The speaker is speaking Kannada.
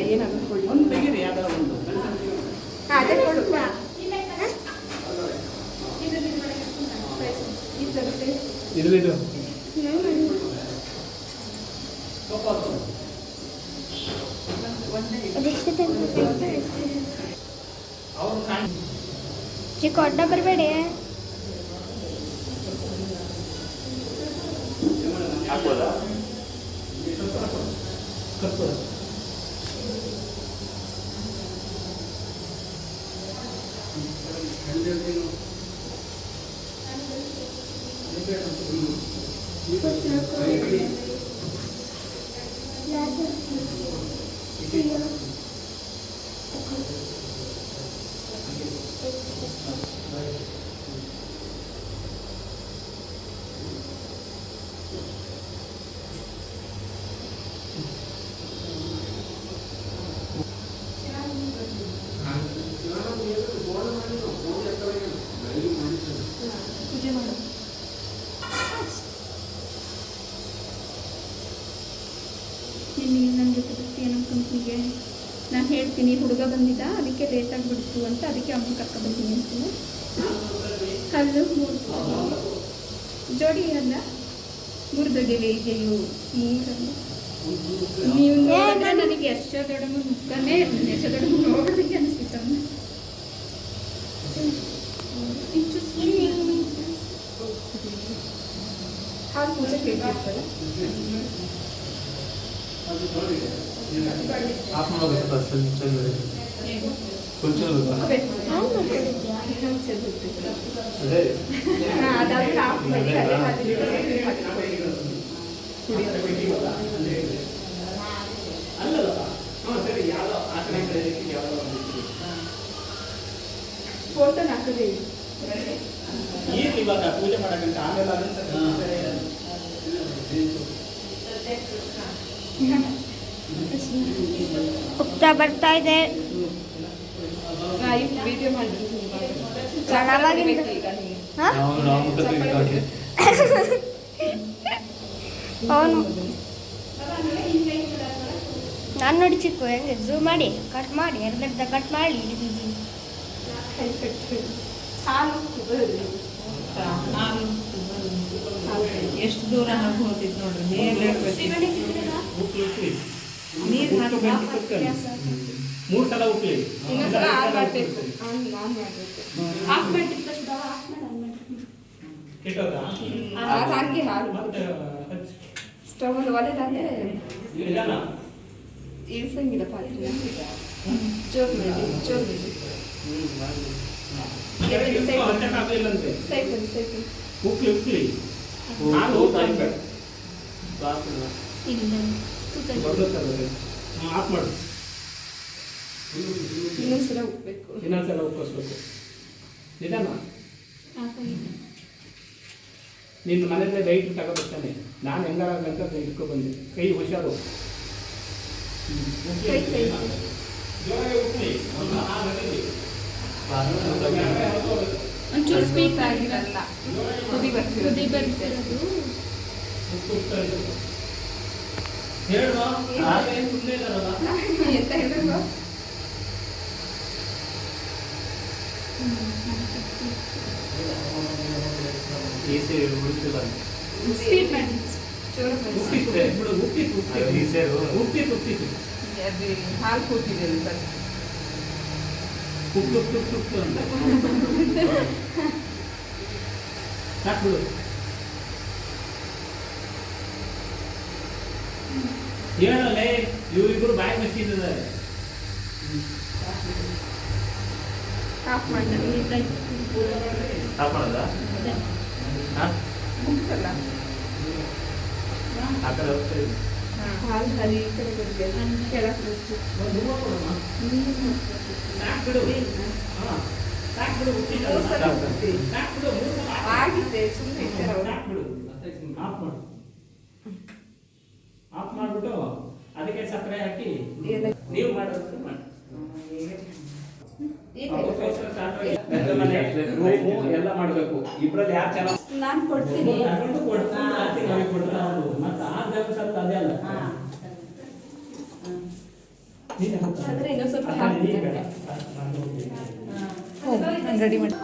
ಏನಾದ್ರು ಒಂದು ತೆಗೀರಿ ಯಾವ್ದಾರ ಒಂದು ಅದೇ ಕೊಡು ಇದು ಚಿಕ್ಕ ಅಡ್ಡ ಬರಬೇಡಿ ಹಾಕ್ಬೋದಾ ಪೂಜೆ ಮಾಡು ನನ್ನ ಜೊತೆ ಬರ್ತೀಯ ನಮ್ಮ ಕಂಪ್ನಿಗೆ ನಾನು ಹೇಳ್ತೀನಿ ಹುಡುಗ ಬಂದಿದ್ದ ಅದಕ್ಕೆ ಲೇಟ್ ಆಗಿಬಿಡ್ತು ಅಂತ ಅದಕ್ಕೆ ಅಮ್ಮ ಕರ್ಕೊಬರ್ತೀನಿ ಅಂತೀನಿ ಕಲ್ಲು ಜೋಡಿ ಅಲ್ಲ ಮುರಿದೋಗಿವೆ ಇದೆಯೋ ಮೂರನ್ನು ನೀವು ನೋಡಿದ್ರೆ ನನಗೆ ಎಷ್ಟೋ ದೊಡ್ಡ ಮುಖನೇ ಎಷ್ಟೋ ದೊಡ್ಡ ನೋಡೋದಕ್ಕೆ ಅನಿಸ್ತಿತ್ತು ಅಮ್ಮ ಹಾಲು ಪೂಜೆ ಕೇಳ್ತಿರ್ತಾರೆ आप लोग चल रहे फुल चल रहा अरे ಅದಾದ್ಮೇಲೆ ಆಫ್ ಮಾಡಿ ಫೋಟೋ ಹಾಕಿದೆ ಇವಾಗ ಪೂಜೆ ಮಾಡಕ್ಕಂತ ಆಮೇಲೆ ಹೋಗ್ತಾ ಬರ್ತಾ ಇದೆ ವಿಡಿಯೋ ಮಾಡಿ ಅವನು ನಾನು ನೋಡಿ ಚಿಕ್ಕು ಹೆಂಗೆ ಝೂಮ್ ಮಾಡಿ ಕಟ್ ಮಾಡಿ ಎರಡರ್ಧ ಕಟ್ ಮಾಡಿ ಎಷ್ಟು ದೂರ ಹೋಗ್ತಿದ್ ನೋಡ್ರಿ ನೀರು ಮೂರು ಸಲ ಉಪ್ಲಿ ಹಂಗೆ ಹಾಲು ಸ್ಟವ್ ಅಲ್ಲಿ ಒಲೆದಾದ್ರೆ ಇಳಿಸಂಗಿಲ್ಲ ಪಾತ್ರೆ ಜೋರ್ ಮಾಡಿ ಸೈಪನ್ ಉಪ್ಲಿ ಉಪ್ಲಿ ಆಫ್ ಮಾಡು ಇನ್ನೊಂದ್ಸಲ ಉಪ್ಪಬೇಕು ಇನ್ನೊಂದ್ಸಲ ಉಪ್ಪಿಸ್ಬೇಕು ನಿಧಾನ ನಿನ್ನ ಮನೆಯಲ್ಲೇ ಲೈಟ್ ತಗೋಬೇಕಾನೆ ನಾನು ಹೆಂಗಾರ ಅಂತ ಇಟ್ಕೊ ಬಂದೆ ಕೈ ಹುಷಾರು ಒಂಚೂರು ಸ್ವೀಟ್ ಆಗಿರಲ್ಲ ಕುದಿ ಬರ್ತಿರೋದು ಎಂತ ಹೇಳಿದ್ರು ಸ್ವೀಟ್ ಮಾಡಿ ಅದು ಹಾಲು ಕೂತಿದೆ ಸಾಕ್ಬಿಡು ಹೇಳಲ್ಲೇ ಇವರಿಬ್ಬರು ಬಾಯಿ ಮಚ್ಚಿದ್ದಾರೆ ಆಫ್ ಮಾಡಿ ಆಫ್ ಮಾಡೋದಾ ಮುಗ್ತಲ್ಲ ಆ ಕಡೆ ಹೋಗ್ತಾ ಇದೆ ಹಾಲು ಹರಿ ಈ ಕಡೆ ಬರುತ್ತೆ ಕೆಳಗೆ ಆಗಿದೆ ಸುಮ್ಮನೆ ಇರ್ತಾರೆ ಅವರು ಆಫ್ ಮಾಡ್ಬಿಟ್ಟು ಅದಕ್ಕೆ ಸಕ್ಕರೆ ಹಾಕಿ ನೀವು ಮಾಡೋದು ಮಾಡಿ ಎಲ್ಲ ಮಾಡ್ಬೇಕು ಇಬ್ರಲ್ಲಿ ಯಾರು ಚೆನ್ನಾಗಿ ನಾನು ಕೊಡ್ತೀನಿ ಮತ್ತೆ ಆ ಸ್ವಲ್ಪ ಅದೇ ಅಲ್ಲ ಆದರೆ ಇನ್ನೊಂದು ಸ್ವಲ್ಪ ನೀರು ಬೇಡ ಹಾಕ್ತೀನಿ. ನಾನು ಹೋಗ್ತೀನಿ. ನಾನು ರೆಡಿ ಮಾಡಿ